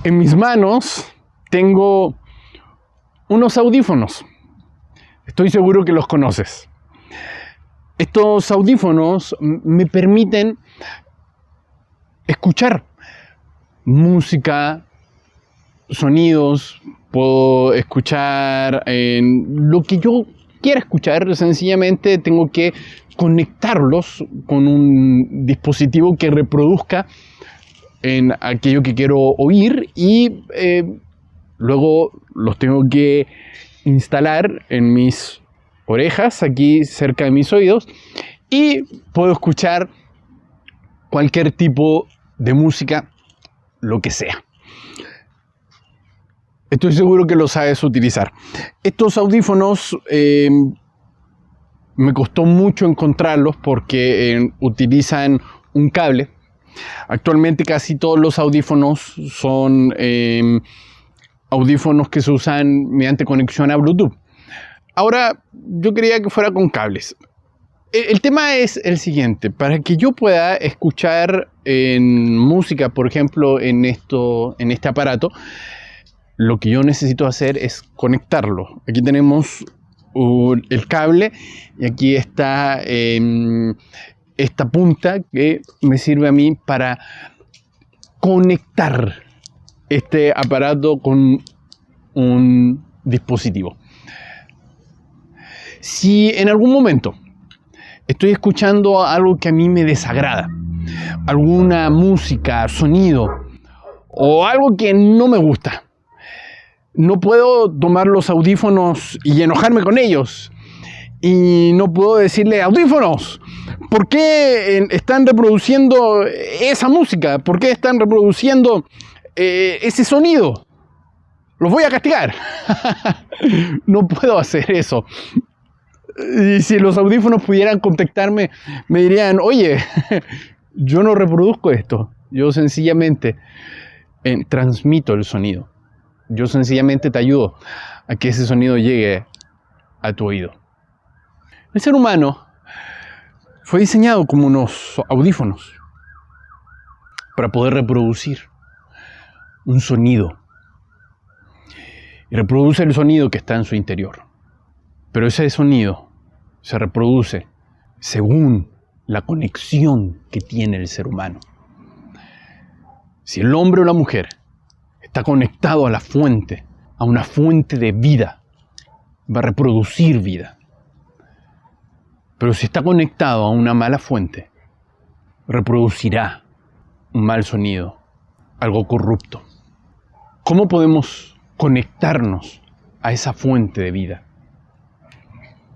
En mis manos tengo unos audífonos. Estoy seguro que los conoces. Estos audífonos me permiten escuchar música, sonidos, puedo escuchar lo que yo quiera escuchar. Sencillamente tengo que conectarlos con un dispositivo que reproduzca en aquello que quiero oír y luego los tengo que instalar en mis orejas, aquí cerca de mis oídos, y puedo escuchar cualquier tipo de música, lo que sea. Estoy seguro que lo sabes utilizar. Estos audífonos me costó mucho encontrarlos porque utilizan un cable. Actualmente casi todos los audífonos son audífonos que se usan mediante conexión a Bluetooth. Ahora, yo quería que fuera con cables. El tema es el siguiente. Para que yo pueda escuchar música, por ejemplo, en este aparato, lo que yo necesito hacer es conectarlo. Aquí tenemos el cable y aquí está esta punta que me sirve a mí para conectar este aparato con un dispositivo. Si en algún momento estoy escuchando algo que a mí me desagrada, alguna música, sonido o algo que no me gusta, no puedo tomar los audífonos y enojarme con ellos. Y no puedo decirle, audífonos, ¿por qué están reproduciendo esa música? ¿Por qué están reproduciendo ese sonido? Los voy a castigar. No puedo hacer eso. Y si los audífonos pudieran contactarme, me dirían, oye, yo no reproduzco esto. Yo sencillamente transmito el sonido. Yo sencillamente te ayudo a que ese sonido llegue a tu oído. El ser humano fue diseñado como unos audífonos para poder reproducir un sonido. Y reproduce el sonido que está en su interior. Pero ese sonido se reproduce según la conexión que tiene el ser humano. Si el hombre o la mujer está conectado a la fuente, a una fuente de vida, va a reproducir vida. Pero si está conectado a una mala fuente, reproducirá un mal sonido, algo corrupto. ¿Cómo podemos conectarnos a esa fuente de vida?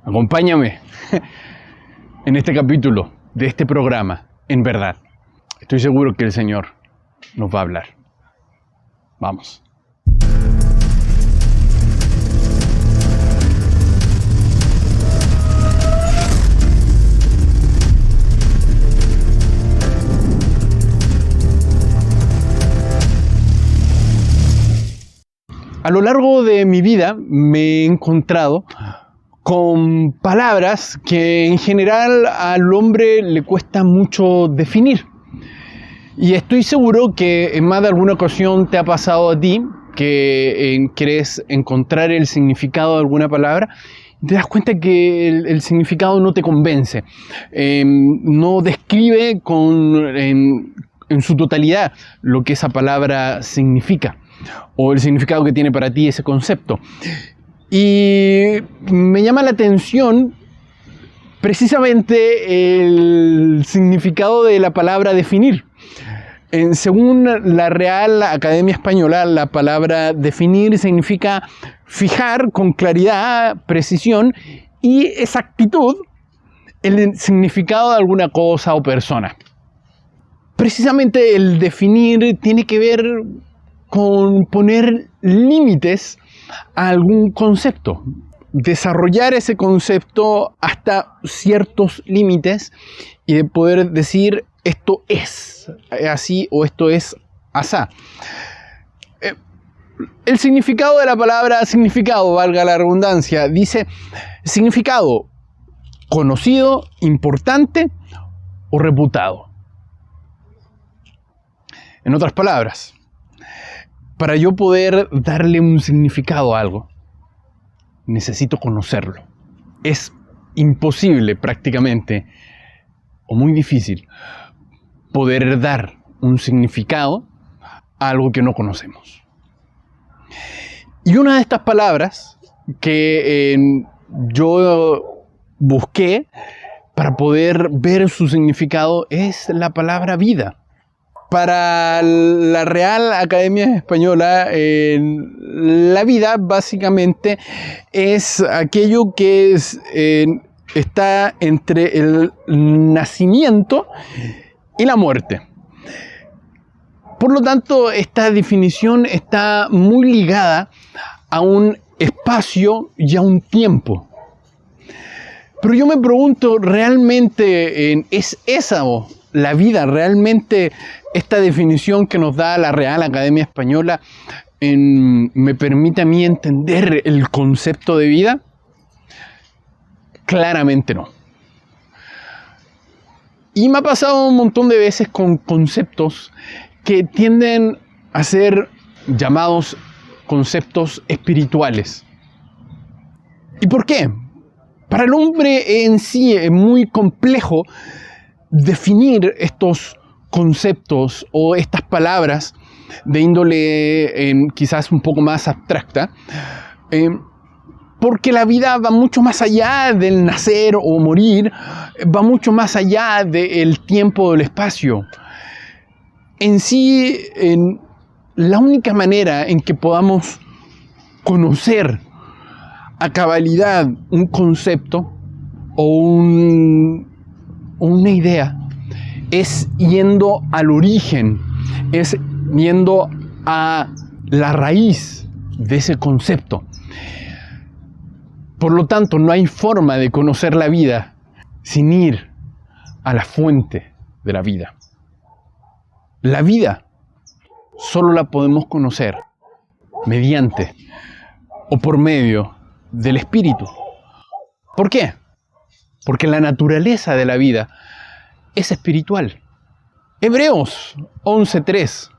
Acompáñame en este capítulo de este programa, En Verdad. Estoy seguro que el Señor nos va a hablar. Vamos. A lo largo de mi vida me he encontrado con palabras que en general al hombre le cuesta mucho definir. Y estoy seguro que en más de alguna ocasión te ha pasado a ti que querés encontrar el significado de alguna palabra y te das cuenta que el significado no te convence, no describe en su totalidad lo que esa palabra significa o el significado que tiene para ti ese concepto. Y me llama la atención precisamente el significado de la palabra definir. Según la Real Academia Española, la palabra definir significa fijar con claridad, precisión y exactitud el significado de alguna cosa o persona. Precisamente el definir tiene que ver con poner límites a algún concepto, desarrollar ese concepto hasta ciertos límites y de poder decir esto es así o esto es asá. El significado de la palabra significado, valga la redundancia, dice significado conocido, importante o reputado. En otras palabras, Para yo poder darle un significado a algo, necesito conocerlo. Es imposible prácticamente, o muy difícil, poder dar un significado a algo que no conocemos. Y una de estas palabras que yo busqué para poder ver su significado es la palabra vida. Para la Real Academia Española, la vida básicamente es aquello que está entre el nacimiento y la muerte. Por lo tanto, esta definición está muy ligada a un espacio y a un tiempo. Pero yo me pregunto, ¿realmente es esa la vida? ¿Realmente esta definición que nos da la Real Academia Española me permite a mí entender el concepto de vida? Claramente no. Y me ha pasado un montón de veces con conceptos que tienden a ser llamados conceptos espirituales. ¿Y por qué? Para el hombre en sí es muy complejo definir estos conceptos o estas palabras de índole quizás un poco más abstracta, porque la vida va mucho más allá del nacer o morir, va mucho más allá del tiempo o del espacio. En sí, la única manera en que podamos conocer a cabalidad un concepto o una idea es yendo al origen, es yendo a la raíz de ese concepto. Por lo tanto, no hay forma de conocer la vida sin ir a la fuente de la vida. La vida solo la podemos conocer mediante o por medio del Espíritu. ¿Por qué? Porque la naturaleza de la vida es espiritual. Hebreos 11:3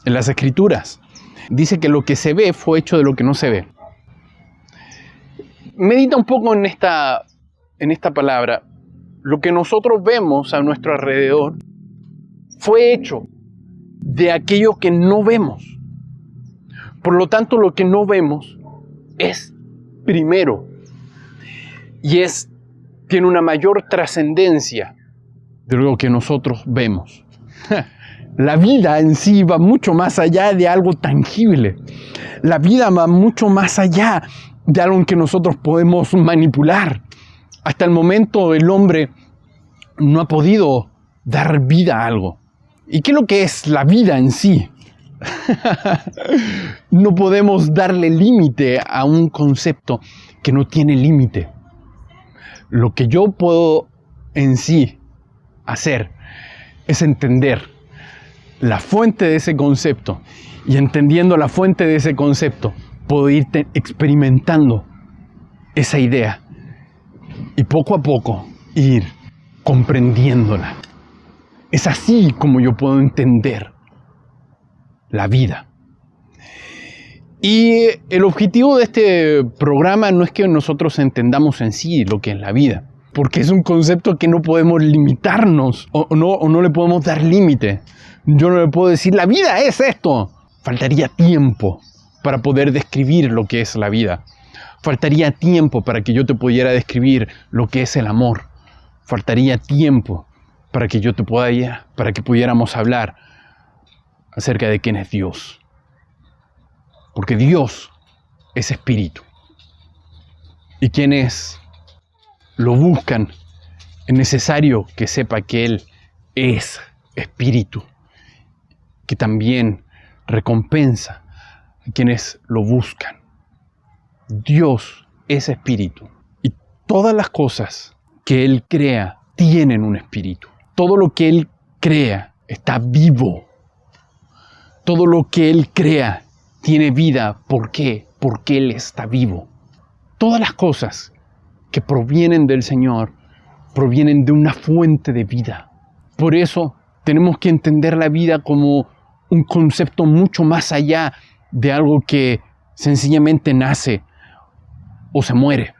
en las Escrituras dice que lo que se ve fue hecho de lo que no se ve. Medita un poco en esta palabra. Lo que nosotros vemos a nuestro alrededor fue hecho de aquello que no vemos. Por lo tanto, lo que no vemos es primero y tiene una mayor trascendencia de lo que nosotros vemos. La vida en sí va mucho más allá de algo tangible. La vida va mucho más allá de algo que nosotros podemos manipular. Hasta el momento el hombre no ha podido dar vida a algo. ¿Y qué es lo que es la vida en sí? No podemos darle límite a un concepto que no tiene límite. Lo que yo puedo en sí hacer es entender la fuente de ese concepto, y entendiendo la fuente de ese concepto puedo ir experimentando esa idea y poco a poco ir comprendiéndola. Es así como yo puedo entender la vida. Y el objetivo de este programa no es que nosotros entendamos en sí lo que es la vida, porque es un concepto que no podemos limitarnos o no le podemos dar límite. Yo no le puedo decir, la vida es esto. Faltaría tiempo para poder describir lo que es la vida. Faltaría tiempo para que yo te pudiera describir lo que es el amor. Faltaría tiempo para que para que pudiéramos hablar acerca de quién es Dios. Porque Dios es espíritu. Y quienes lo buscan, es necesario que sepa que Él es espíritu, que también recompensa a quienes lo buscan. Dios es espíritu y todas las cosas que Él crea tienen un espíritu. Todo lo que Él crea está vivo. Todo lo que Él crea tiene vida. ¿Por qué? Porque Él está vivo. Todas las cosas que provienen del Señor provienen de una fuente de vida. Por eso tenemos que entender la vida como un concepto mucho más allá de algo que sencillamente nace o se muere.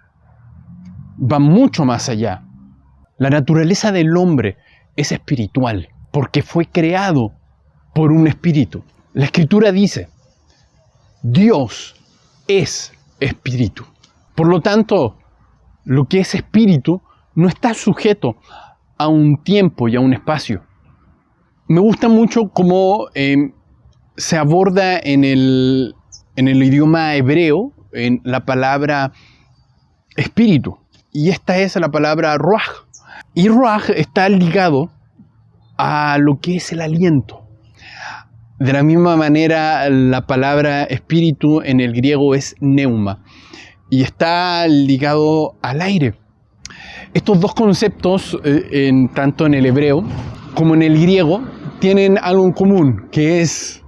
Va mucho más allá. La naturaleza del hombre es espiritual porque fue creado por un espíritu. La Escritura dice, Dios es espíritu. Por lo tanto, lo que es espíritu no está sujeto a un tiempo y a un espacio. Me gusta mucho cómo se aborda en el idioma hebreo en la palabra espíritu. Y esta es la palabra ruach. Y ruach está ligado a lo que es el aliento. De la misma manera, la palabra espíritu en el griego es pneuma y está ligado al aire. Estos dos conceptos, tanto en el hebreo como en el griego, tienen algo en común, que es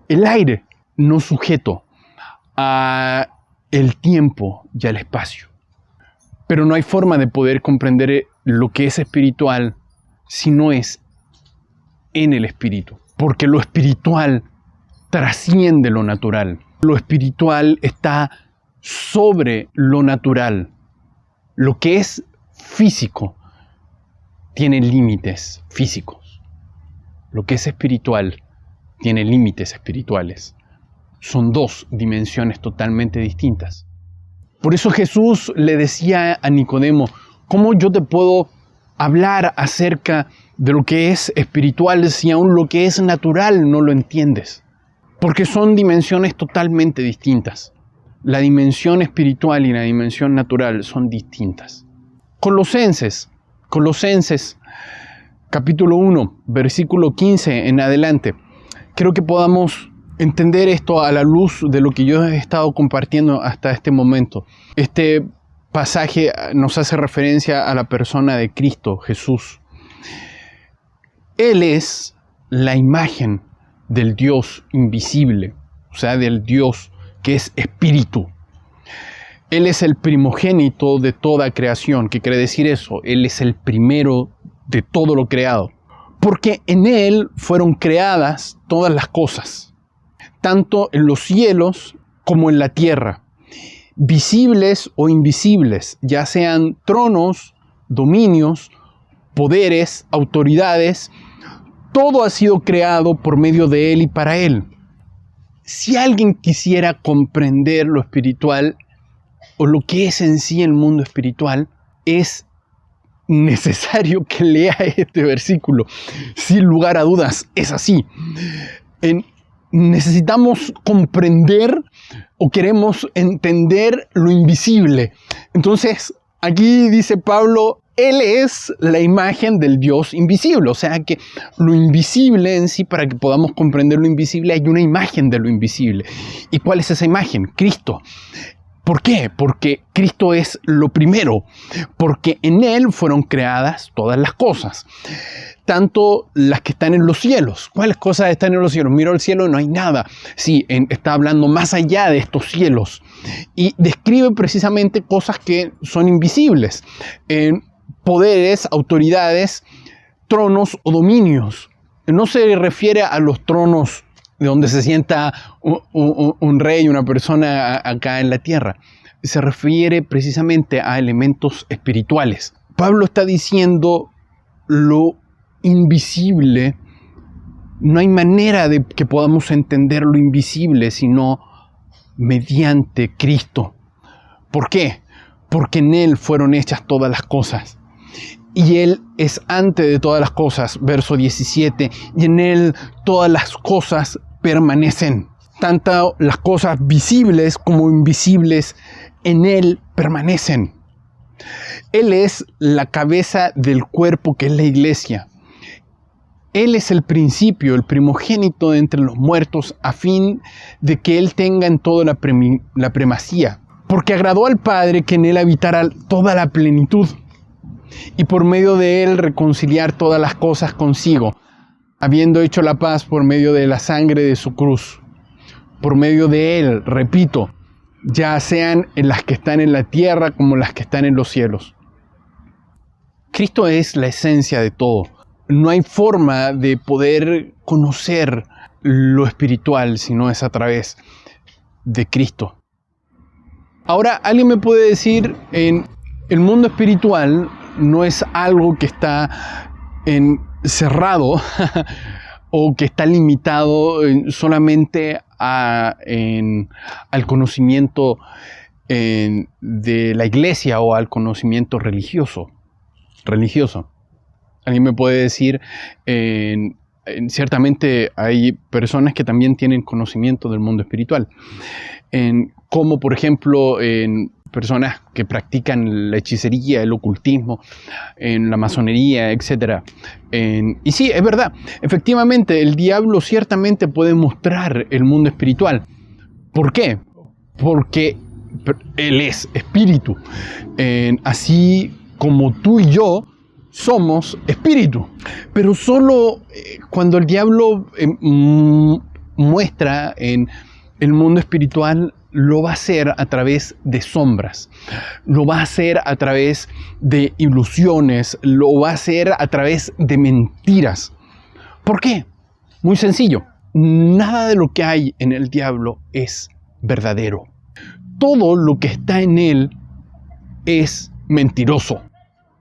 el aire no sujeto a el tiempo y al espacio. Pero no hay forma de poder comprender lo que es espiritual si no es en el espíritu. Porque lo espiritual trasciende lo natural. Lo espiritual está sobre lo natural. Lo que es físico tiene límites físicos. Lo que es espiritual tiene límites espirituales. Son dos dimensiones totalmente distintas. Por eso Jesús le decía a Nicodemo, ¿cómo yo te puedo hablar acerca de lo que es espiritual si aún lo que es natural no lo entiendes? Porque son dimensiones totalmente distintas. La dimensión espiritual y la dimensión natural son distintas. Colosenses, capítulo 1, versículo 15 en adelante. Creo que podamos entender esto a la luz de lo que yo he estado compartiendo hasta este momento. Este pasaje nos hace referencia a la persona de Cristo, Jesús. Él es la imagen del Dios invisible, o sea, del Dios que es espíritu. Él es el primogénito de toda creación. ¿Qué quiere decir eso? Él es el primero de todo lo creado. Porque en Él fueron creadas todas las cosas, tanto en los cielos como en la tierra, visibles o invisibles, ya sean tronos, dominios, poderes, autoridades. Todo ha sido creado por medio de Él y para Él. Si alguien quisiera comprender lo espiritual o lo que es en sí el mundo espiritual, es necesario que lea este versículo. Sin lugar a dudas, es así. Necesitamos comprender o queremos entender lo invisible. Entonces, aquí dice Pablo, Él es la imagen del Dios invisible. O sea que lo invisible en sí, para que podamos comprender lo invisible, hay una imagen de lo invisible. ¿Y cuál es esa imagen? Cristo. ¿Por qué? Porque Cristo es lo primero. Porque en Él fueron creadas todas las cosas. Tanto las que están en los cielos. ¿Cuáles cosas están en los cielos? Miro al cielo y no hay nada. Sí, está hablando más allá de estos cielos. Y describe precisamente cosas que son invisibles. Poderes, autoridades, tronos o dominios. No se refiere a los tronos de donde se sienta un rey, una persona acá en la tierra. Se refiere precisamente a elementos espirituales. Pablo está diciendo lo invisible. No hay manera de que podamos entender lo invisible sino mediante Cristo. ¿Por qué? Porque en Él fueron hechas todas las cosas. Y Él es antes de todas las cosas, verso 17, y en Él todas las cosas permanecen. Tanto las cosas visibles como invisibles en Él permanecen. Él es la cabeza del cuerpo que es la iglesia. Él es el principio, el primogénito de entre los muertos, a fin de que Él tenga en todo la primacía. Porque agradó al Padre que en Él habitara toda la plenitud, y por medio de Él reconciliar todas las cosas consigo, habiendo hecho la paz por medio de la sangre de su cruz. Por medio de Él, repito, ya sean en las que están en la tierra como las que están en los cielos. Cristo es la esencia de todo. No hay forma de poder conocer lo espiritual si no es a través de Cristo. Ahora, alguien me puede decir, en el mundo espiritual no es algo que está cerrado o que está limitado solamente al conocimiento de la iglesia o al conocimiento religioso. Alguien me puede decir, ciertamente hay personas que también tienen conocimiento del mundo espiritual, como por ejemplo personas que practican la hechicería, el ocultismo, en la masonería, etc. Y sí, es verdad, efectivamente el diablo ciertamente puede mostrar el mundo espiritual. ¿Por qué? Porque él es espíritu, así como tú y yo somos espíritu. Pero solo cuando el diablo muestra en el mundo espiritual, lo va a hacer a través de sombras, lo va a hacer a través de ilusiones, lo va a hacer a través de mentiras. ¿Por qué? Muy sencillo. Nada de lo que hay en el diablo es verdadero. Todo lo que está en él es mentiroso.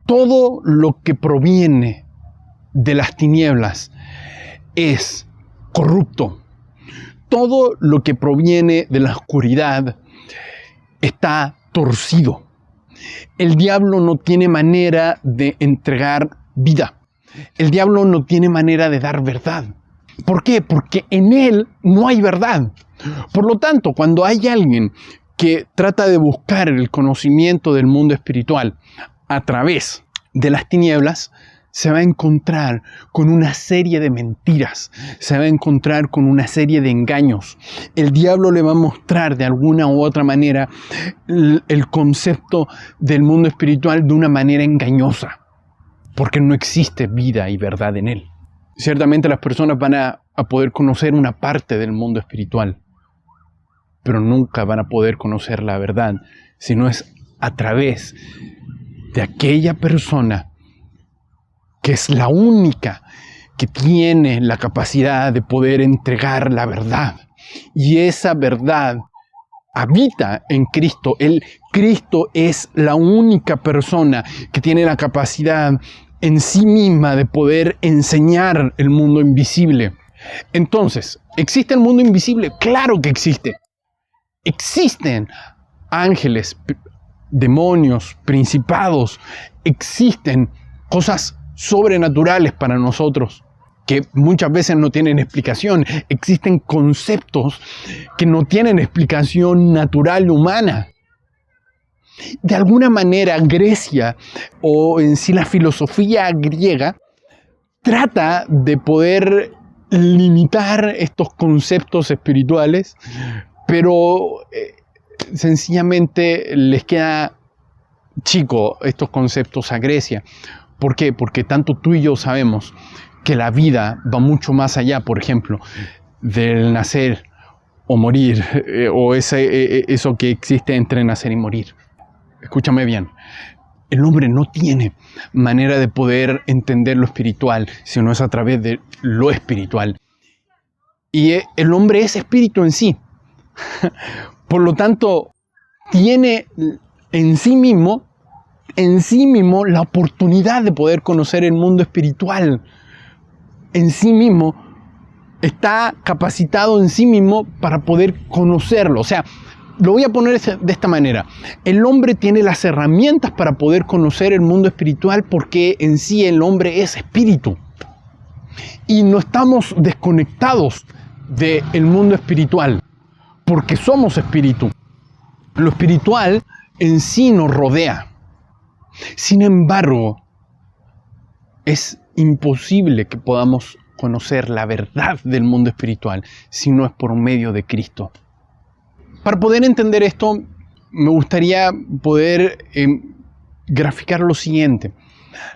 Todo lo que proviene de las tinieblas es corrupto. Todo lo que proviene de la oscuridad está torcido. El diablo no tiene manera de entregar vida. El diablo no tiene manera de dar verdad. ¿Por qué? Porque en él no hay verdad. Por lo tanto, cuando hay alguien que trata de buscar el conocimiento del mundo espiritual a través de las tinieblas, se va a encontrar con una serie de mentiras, se va a encontrar con una serie de engaños. El diablo le va a mostrar de alguna u otra manera el concepto del mundo espiritual de una manera engañosa, porque no existe vida y verdad en él. Ciertamente las personas van a poder conocer una parte del mundo espiritual, pero nunca van a poder conocer la verdad, si no es a través de aquella persona que es la única que tiene la capacidad de poder entregar la verdad. Y esa verdad habita en Cristo. Cristo es la única persona que tiene la capacidad en sí misma de poder enseñar el mundo invisible. Entonces, ¿existe el mundo invisible? Claro que existe. Existen ángeles, demonios, principados. Existen cosas sobrenaturales para nosotros que muchas veces no tienen explicación. Existen conceptos que no tienen explicación natural humana. De alguna manera, Grecia, o en sí la filosofía griega, trata de poder limitar estos conceptos espirituales, pero sencillamente les queda chico estos conceptos a Grecia. ¿Por qué? Porque tanto tú y yo sabemos que la vida va mucho más allá, por ejemplo, del nacer o morir, o eso que existe entre nacer y morir. Escúchame bien, el hombre no tiene manera de poder entender lo espiritual, si no es a través de lo espiritual. Y el hombre es espíritu en sí. Por lo tanto, tiene en sí mismo la oportunidad de poder conocer el mundo espiritual. En sí mismo está capacitado en sí mismo para poder conocerlo. O sea, lo voy a poner de esta manera. El hombre tiene las herramientas para poder conocer el mundo espiritual porque en sí el hombre es espíritu. Y no estamos desconectados del mundo espiritual porque somos espíritu. Lo espiritual en sí nos rodea. Sin embargo, es imposible que podamos conocer la verdad del mundo espiritual si no es por medio de Cristo. Para poder entender esto, me gustaría poder graficar lo siguiente.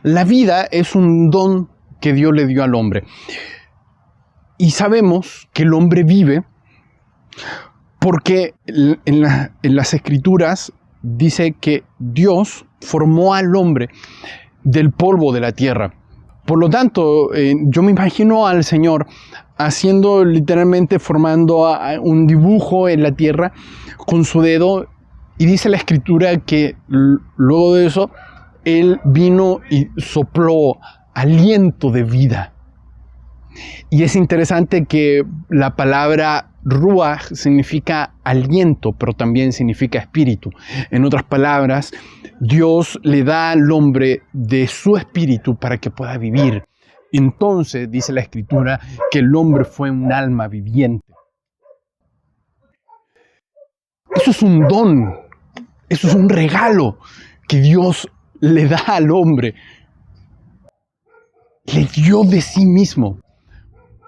La vida es un don que Dios le dio al hombre. Y sabemos que el hombre vive porque en las Escrituras dice que Dios formó al hombre del polvo de la tierra. Por lo tanto, yo me imagino al Señor haciendo literalmente, formando un dibujo en la tierra con su dedo, y dice la Escritura que luego de eso, Él vino y sopló aliento de vida. Y es interesante que la palabra ruach significa aliento, pero también significa espíritu. En otras palabras, Dios le da al hombre de su espíritu para que pueda vivir. Entonces, dice la Escritura, que el hombre fue un alma viviente. Eso es un don, eso es un regalo que Dios le da al hombre. Le dio de sí mismo.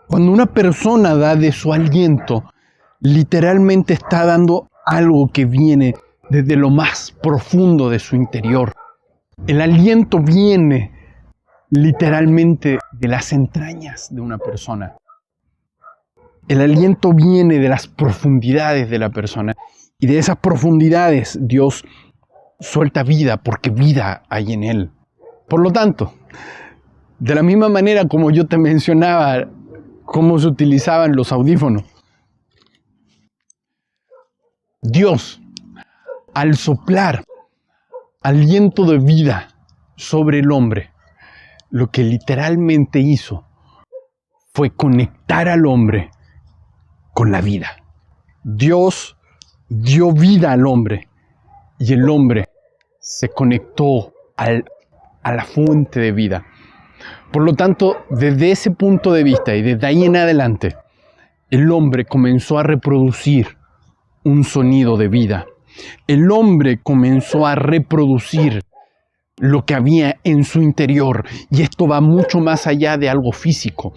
Cuando una persona da de su aliento, literalmente está dando algo que viene desde lo más profundo de su interior. El aliento viene literalmente de las entrañas de una persona. El aliento viene de las profundidades de la persona. Y de esas profundidades Dios suelta vida, porque vida hay en Él. Por lo tanto, de la misma manera como yo te mencionaba cómo se utilizaban los audífonos, Dios, al soplar aliento de vida sobre el hombre, lo que literalmente hizo fue conectar al hombre con la vida. Dios dio vida al hombre y el hombre se conectó a la fuente de vida. Por lo tanto, desde ese punto de vista y desde ahí en adelante, el hombre comenzó a reproducir un sonido de vida. El hombre comenzó a reproducir lo que había en su interior. Y esto va mucho más allá de algo físico.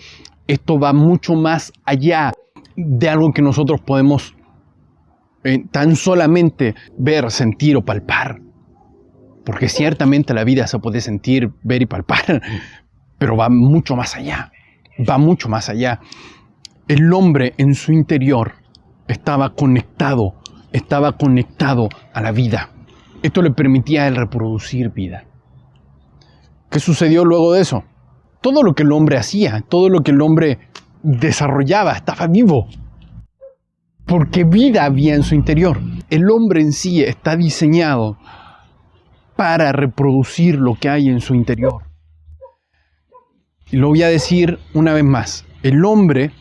Esto va mucho más allá de algo que nosotros podemos tan solamente ver, sentir o palpar. Porque ciertamente la vida se puede sentir, ver y palpar, pero va mucho más allá. Va mucho más allá. El hombre en su interior estaba conectado a la vida. Esto le permitía a él reproducir vida. ¿Qué sucedió luego de eso? Todo lo que el hombre hacía, todo lo que el hombre desarrollaba, estaba vivo. Porque vida había en su interior. El hombre en sí está diseñado para reproducir lo que hay en su interior. Y lo voy a decir una vez más. El hombre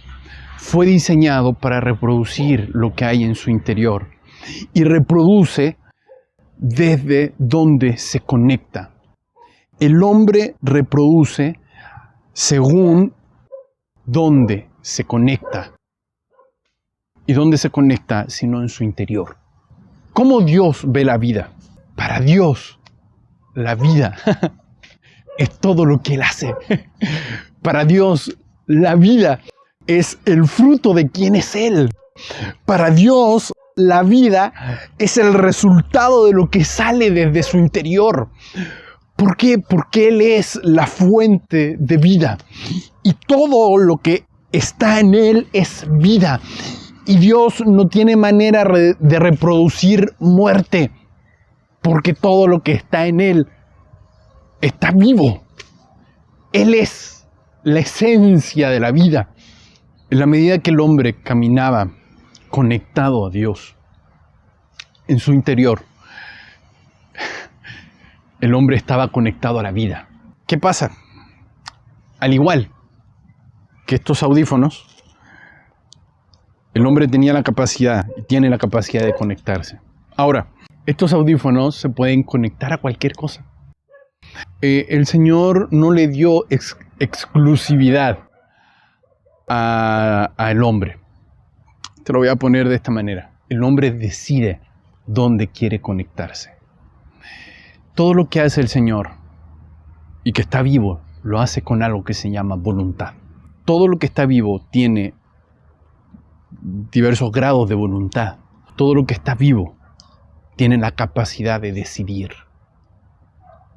fue diseñado para reproducir lo que hay en su interior. Y reproduce desde donde se conecta. El hombre reproduce según donde se conecta. ¿Y dónde se conecta sino en su interior? ¿Cómo Dios ve la vida? Para Dios, la vida es todo lo que Él hace. Para Dios, la vida es el fruto de quién es Él. Para Dios, la vida es el resultado de lo que sale desde su interior. ¿Por qué? Porque Él es la fuente de vida. Y todo lo que está en Él es vida. Y Dios no tiene manera de reproducir muerte. Porque todo lo que está en Él está vivo. Él es la esencia de la vida. En la medida que el hombre caminaba conectado a Dios en su interior, el hombre estaba conectado a la vida. ¿Qué pasa? Al igual que estos audífonos, el hombre tenía la capacidad y tiene la capacidad de conectarse. Ahora, estos audífonos se pueden conectar a cualquier cosa. El Señor no le dio exclusividad al hombre. Te lo voy a poner de esta manera. El hombre decide dónde quiere conectarse. Todo lo que hace el Señor y que está vivo, lo hace con algo que se llama voluntad. Todo lo que está vivo tiene diversos grados de voluntad. Todo lo que está vivo tiene la capacidad de decidir.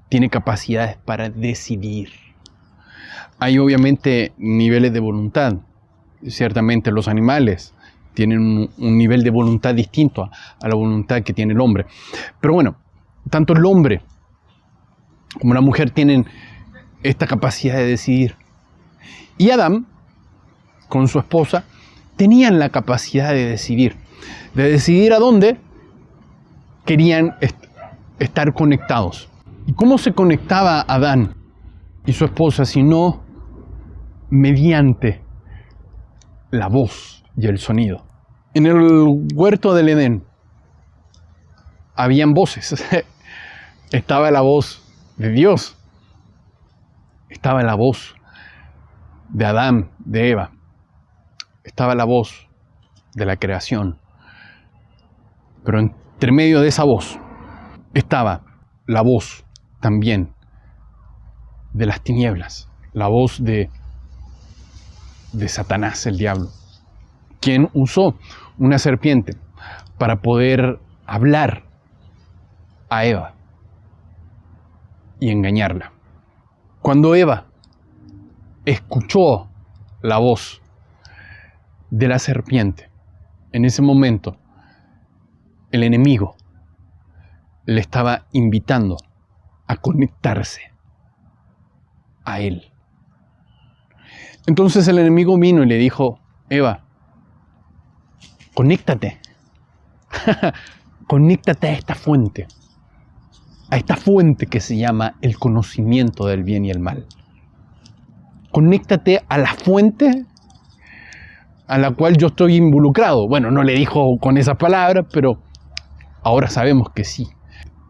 Tiene capacidades para decidir. Hay obviamente niveles de voluntad. Ciertamente los animales tienen un nivel de voluntad distinto a la voluntad que tiene el hombre. Pero bueno, tanto el hombre como la mujer tienen esta capacidad de decidir. Y Adán, con su esposa, tenían la capacidad de decidir a dónde querían estar conectados. ¿Y cómo se conectaba Adán y su esposa sino mediante la voz y el sonido? En el huerto del Edén habían voces. Estaba la voz de Dios, estaba la voz de Adán, de Eva, estaba la voz de la creación. Pero entre medio de esa voz estaba la voz también de las tinieblas, la voz de Satanás, el diablo, quien usó una serpiente para poder hablar a Eva y engañarla. Cuando Eva escuchó la voz de la serpiente, en ese momento el enemigo le estaba invitando a conectarse a él. Entonces el enemigo vino y le dijo: Eva, conéctate. Conéctate a esta fuente que se llama el conocimiento del bien y el mal. Conéctate a la fuente a la cual yo estoy involucrado. Bueno, no le dijo con esas palabras, pero ahora sabemos que sí.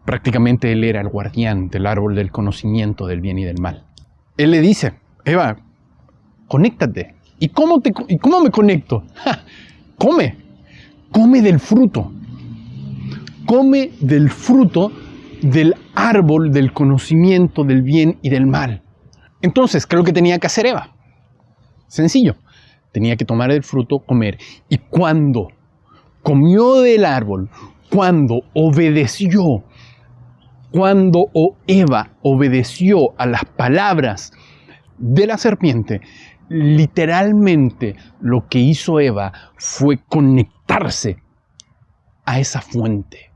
Prácticamente él era el guardián del árbol del conocimiento del bien y del mal. Él le dice: Eva, conéctate. ¿Y cómo me conecto? Come del fruto. Come del fruto del árbol del conocimiento del bien y del mal. Entonces, ¿qué es lo que tenía que hacer Eva? Sencillo. Tenía que tomar el fruto, comer. Y cuando comió del árbol, cuando Eva obedeció a las palabras de la serpiente, literalmente lo que hizo Eva fue conectarse a esa fuente.